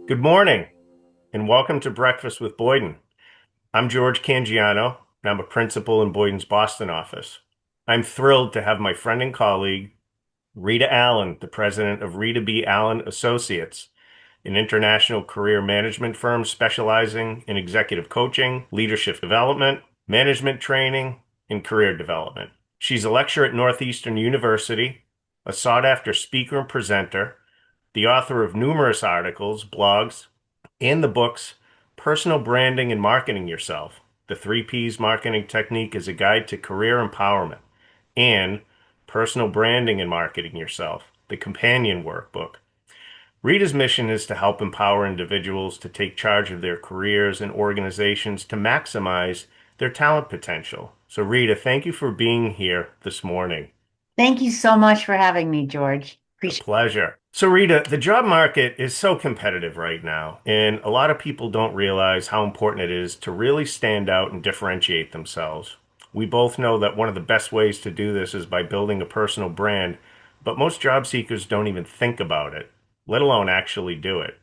Good morning and welcome to Breakfast with Boyden. I'm George Cangiano and I'm a principal in Boyden's Boston office. I'm thrilled to have my friend and colleague, Rita Allen, the president of Rita B. Allen Associates, an international career management firm specializing in executive coaching, leadership development, management training, and career development. She's a lecturer at Northeastern University, a sought-after speaker and presenter, the author of numerous articles, blogs, and the books Personal Branding and Marketing Yourself, The Three Ps Marketing Technique is a Guide to Career Empowerment, and Personal Branding and Marketing Yourself, the companion workbook. Rita's mission is to help empower individuals to take charge of their careers and organizations to maximize their talent potential. So, Rita, thank you for being here this morning. Thank you so much for having me, George. A Appreciate pleasure. So, Rita, the job market is so competitive right now, and a lot of people don't realize how important it is to really stand out and differentiate themselves. We both know that one of the best ways to do this is by building a personal brand, but most job seekers don't even think about it, let alone actually do it.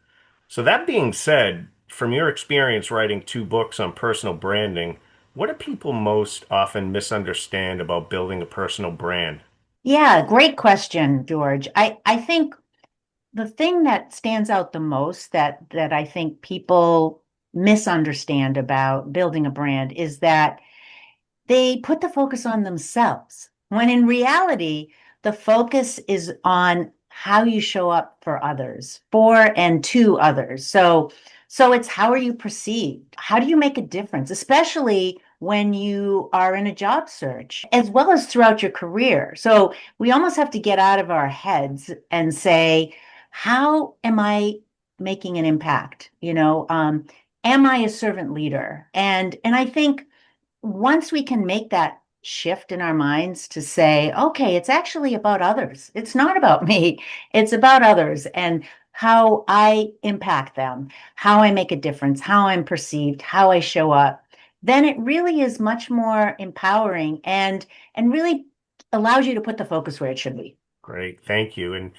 So, that being said, from your experience writing two books on personal branding, what do people most often misunderstand about building a personal brand? Yeah, great question, George. I think the thing that stands out the most that I think people misunderstand about building a brand is that they put the focus on themselves, when in reality, the focus is on how you show up for others, for and to others. So it's how are you perceived? How do you make a difference, especially when you are in a job search, as well as throughout your career? So we almost have to get out of our heads and say, how am I making an impact? Am I a servant leader? And I think once we can make that shift in our minds to say, okay, it's actually about others. It's not about me. It's about others and how I impact them, how I make a difference, how I'm perceived, how I show up. Then it really is much more empowering and really allows you to put the focus where it should be. Great, thank you. And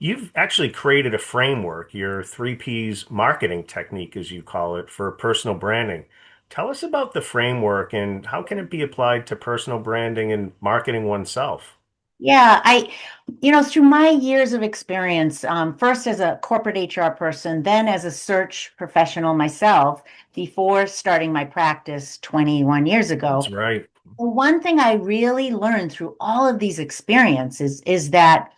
you've actually created a framework, your three Ps marketing technique, as you call it, for personal branding. Tell us about the framework and how can it be applied to personal branding and marketing oneself? Yeah, through my years of experience, first as a corporate HR person, then as a search professional myself, before starting my practice 21 years That's ago, right. the one thing I really learned through all of these experiences is that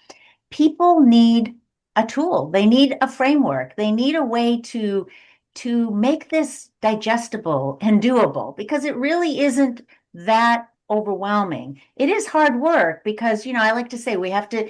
people need a tool. They need a framework. They need a way to make this digestible and doable because it really isn't that overwhelming. It is hard work because, I like to say we have to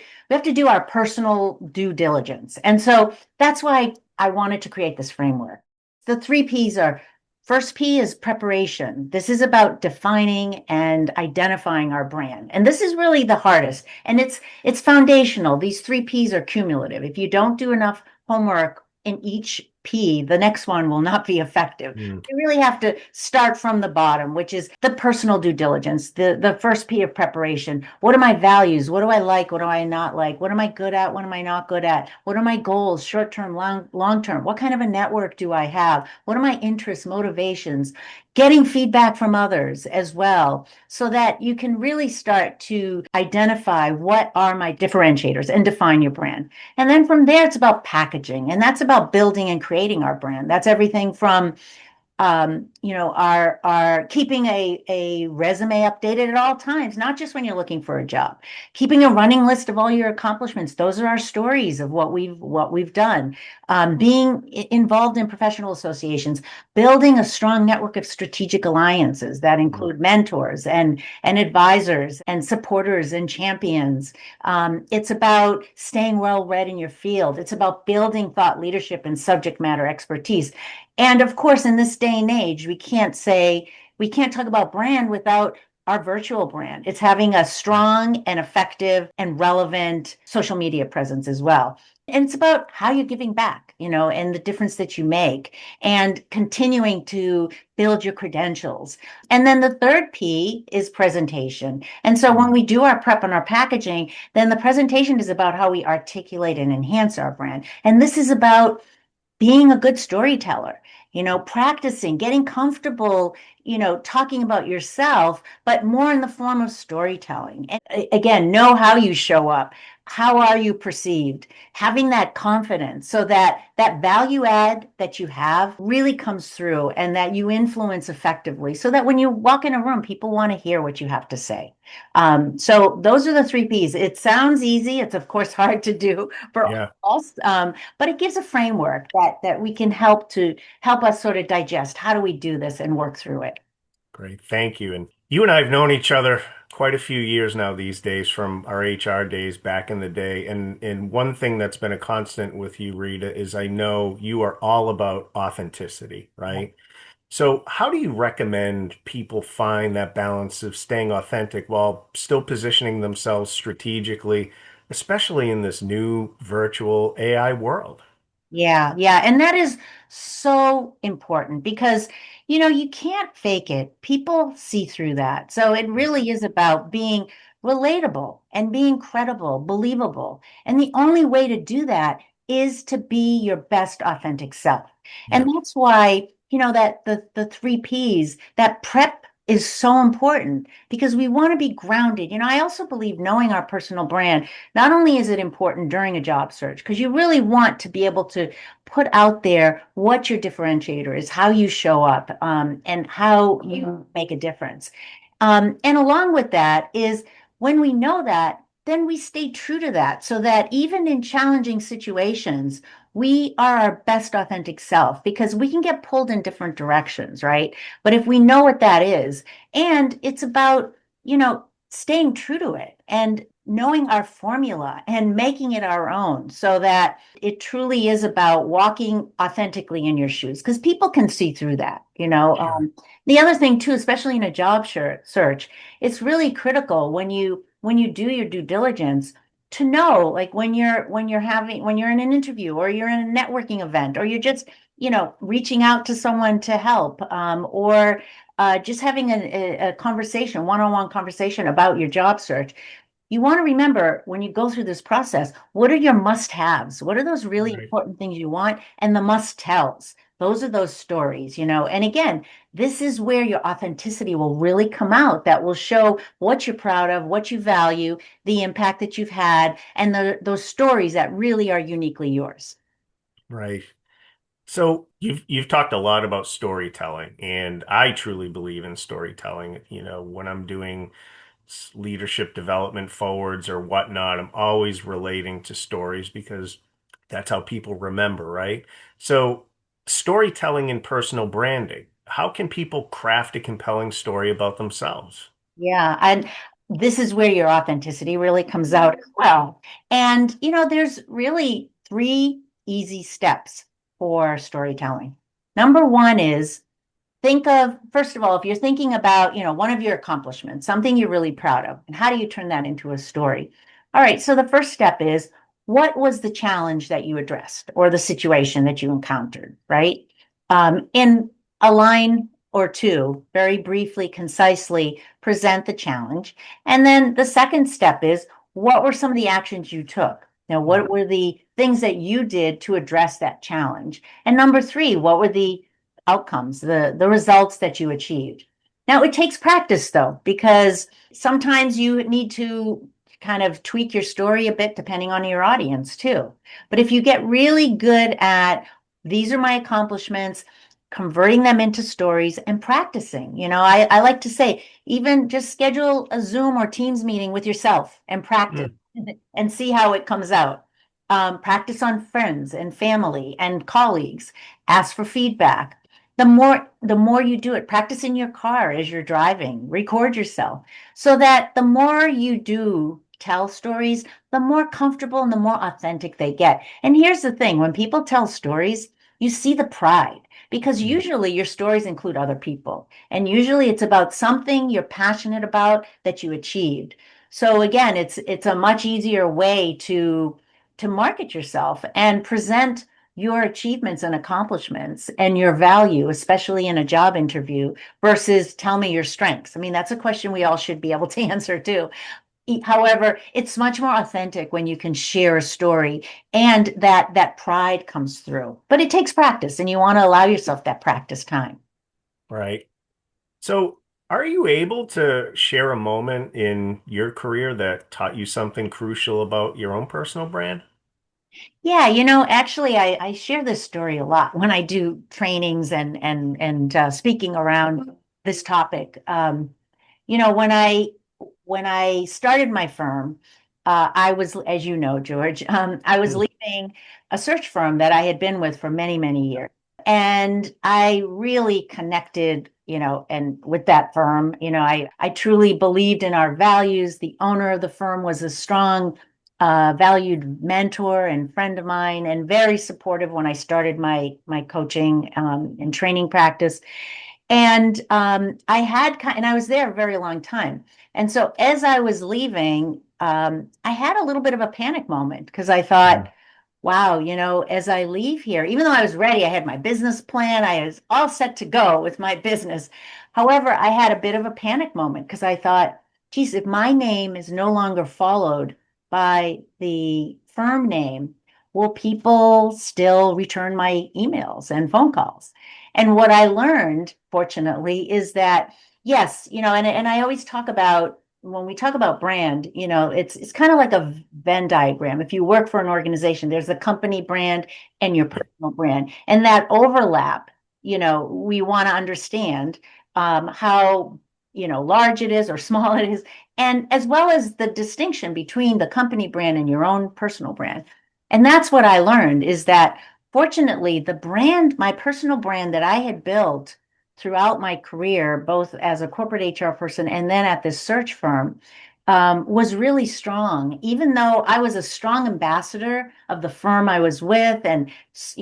do our personal due diligence. And so that's why I wanted to create this framework. The three P's are first P is preparation. This is about defining and identifying our brand. And this is really the hardest. And it's foundational. These three P's are cumulative. If you don't do enough homework in each P, the next one will not be effective. Mm. You really have to start from the bottom, which is the personal due diligence, the first P of preparation. What are my values? What do I like? What do I not like? What am I good at? What am I not good at? What are my goals, short term, long term? What kind of a network do I have? What are my interests, motivations? Getting feedback from others as well, so that you can really start to identify what are my differentiators and define your brand. And then from there, it's about packaging, and that's about building and creating our brand. That's everything from our keeping a resume updated at all times, not just when you're looking for a job, keeping a running list of all your accomplishments. Those are our stories of what we've done. Being involved in professional associations, building a strong network of strategic alliances that include mentors and advisors and supporters and champions. It's about staying well read in your field. It's about building thought leadership and subject matter expertise. And of course, in this day and age, we can't talk about brand without our virtual brand. It's having a strong and effective and relevant social media presence as well. And it's about how you're giving back, and the difference that you make and continuing to build your credentials. And then the third P is presentation. And so when Mm. we do our prep and our packaging, then the presentation is about how we articulate and enhance our brand. And this is about being a good storyteller, practicing, getting comfortable, talking about yourself, but more in the form of storytelling. And again, know how you show up. How are you perceived? Having that confidence so that that value add that you have really comes through and that you influence effectively so that when you walk in a room, people want to hear what you have to say. So those are the three P's. It sounds easy. It's of course hard to do for Yeah, us, but it gives a framework that we can help us sort of digest. How do we do this and work through it? great. Thank you. And you and I have known each other quite a few years now these days from our HR days back in the day. And one thing that's been a constant with you, Rita, is I know you are all about authenticity, right? So how do you recommend people find that balance of staying authentic while still positioning themselves strategically, especially in this new virtual AI world? Yeah, yeah. And that is so important because, you can't fake it. People see through that. So it really is about being relatable and being credible, believable. And the only way to do that is to be your best authentic self. And Yeah, that's why, that the three P's, that prep is so important because we want to be grounded. I also believe knowing our personal brand not only is it important during a job search, because you really want to be able to put out there what your differentiator is, how you show up, and how you make a difference. And along with that is when we know that, then we stay true to that so that even in challenging situations, we are our best authentic self because we can get pulled in different directions, right? But if we know what that is, and it's about, staying true to it and knowing our formula and making it our own so that it truly is about walking authentically in your shoes because people can see through that. sure. The other thing too, especially in a job search, it's really critical when you do your due diligence to know, like when you're in an interview or you're in a networking event or you're just reaching out to someone to help, or just having a conversation, one-on-one conversation about your job search. You want to remember when you go through this process, what are your must-haves? What are those really Right. important things you want? And the must-tells. Those are those stories. And again, this is where your authenticity will really come out. That will show what you're proud of, what you value, the impact that you've had, and those stories that really are uniquely yours. Right. So you've talked a lot about storytelling, and I truly believe in storytelling. When I'm doing leadership development forwards or whatnot, I'm always relating to stories because that's how people remember, right? So storytelling and personal branding. How can people craft a compelling story about themselves? Yeah, and this is where your authenticity really comes out as well. And, there's really three easy steps for storytelling. Number one is think of, first of all, if you're thinking about, one of your accomplishments, something you're really proud of, and how do you turn that into a story? All right, so the first step is what was the challenge that you addressed or the situation that you encountered, right? In a line or two, very briefly, concisely present the challenge. And then the second step is what were some of the actions you took? Now, Mm, what were the things that you did to address that challenge? And number three, what were the outcomes, the results that you achieved? Now, it takes practice though, because sometimes you need to kind of tweak your story a bit depending on your audience too. But if you get really good at these are my accomplishments, converting them into stories and practicing. I like to say, even just schedule a Zoom or Teams meeting with yourself and practice mm, and see how it comes out. Practice on friends and family and colleagues. Ask for feedback. The more you do it, practice in your car as you're driving, record yourself so that the more you do tell stories, the more comfortable and the more authentic they get. And here's the thing, when people tell stories, you see the pride because mm. usually your stories include other people. And usually it's about something you're passionate about that you achieved. So again, it's a much easier way to market yourself and present your achievements and accomplishments and your value, especially in a job interview, versus tell me your strengths. I mean, that's a question we all should be able to answer too. However, it's much more authentic when you can share a story and that pride comes through. But it takes practice and you want to allow yourself that practice time. Right. So, are you able to share a moment in your career that taught you something crucial about your own personal brand? Yeah, actually, I share this story a lot when I do trainings and speaking around this topic. When I started my firm, I was, as you know, George, I was Hmm. leaving a search firm that I had been with for many, many years. And I really connected, and with that firm, I truly believed in our values. The owner of the firm was a strong, valued mentor and friend of mine, and very supportive when I started my coaching and training practice. And and I was there a very long time. And so as I was leaving, I had a little bit of a panic moment because I thought, wow, as I leave here, even though I was ready, I had my business plan, I was all set to go with my business. However, I had a bit of a panic moment because I thought, geez, if my name is no longer followed by the firm name, will people still return my emails and phone calls? And what I learned, fortunately, is that yes, and I always talk about when we talk about brand, it's kind of like a Venn diagram. If you work for an organization, there's the company brand and your Yep. personal brand. And that overlap, we want to understand how, large it is or small it is, and as well as the distinction between the company brand and your own personal brand. And that's what I learned is that fortunately, the brand, my personal brand that I had built throughout my career, both as a corporate HR person and then at this search firm, was really strong. Even though I was a strong ambassador of the firm I was with, and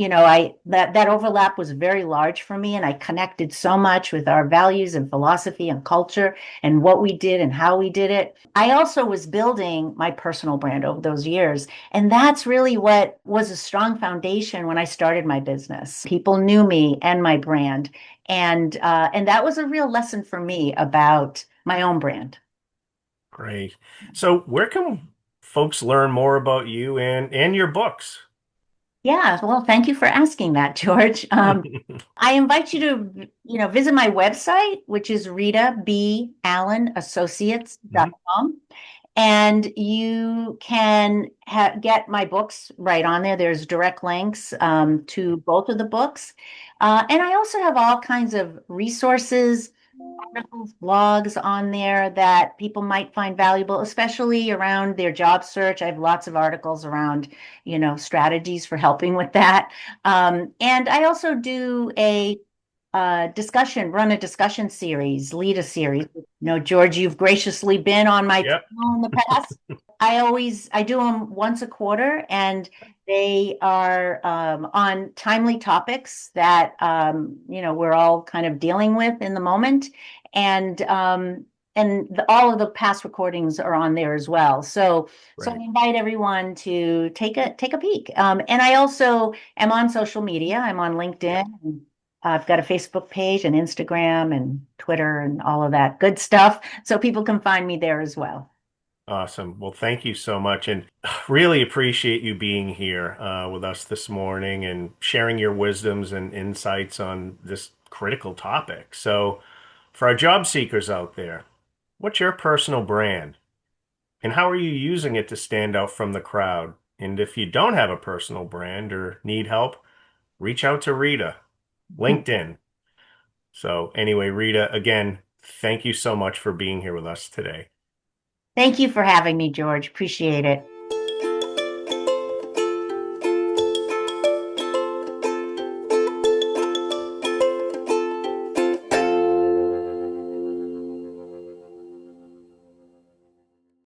I that overlap was very large for me, and I connected so much with our values and philosophy and culture and what we did and how we did it. I also was building my personal brand over those years. And that's really what was a strong foundation when I started my business. People knew me and my brand, and that was a real lesson for me about my own brand. Great. So, where can folks learn more about you and your books? Yeah, well, thank you for asking that, George. I invite you to, visit my website, which is Rita B. Allen Associates dot Mhm. com. And you can get my books right on there. There's direct links to both of the books. And I also have all kinds of resources, articles, blogs on there that people might find valuable, especially around their job search. I have lots of articles around, strategies for helping with that. And I also do run a discussion series, lead a series. George, you've graciously been on my Yep. channel in the past. I do them once a quarter, and they are on timely topics that we're all kind of dealing with in the moment, and all of the past recordings are on there as well. So I Right. invite everyone to take a peek. And I also am on social media. I'm on LinkedIn. Yep. I've got a Facebook page and Instagram and Twitter and all of that good stuff. So people can find me there as well. Awesome. Well, thank you so much, and really appreciate you being here with us this morning and sharing your wisdoms and insights on this critical topic. So, for our job seekers out there, what's your personal brand, and how are you using it to stand out from the crowd? And if you don't have a personal brand or need help, reach out to Rita, LinkedIn. So, anyway, Rita, again, thank you so much for being here with us today. Thank you for having me, George. Appreciate it.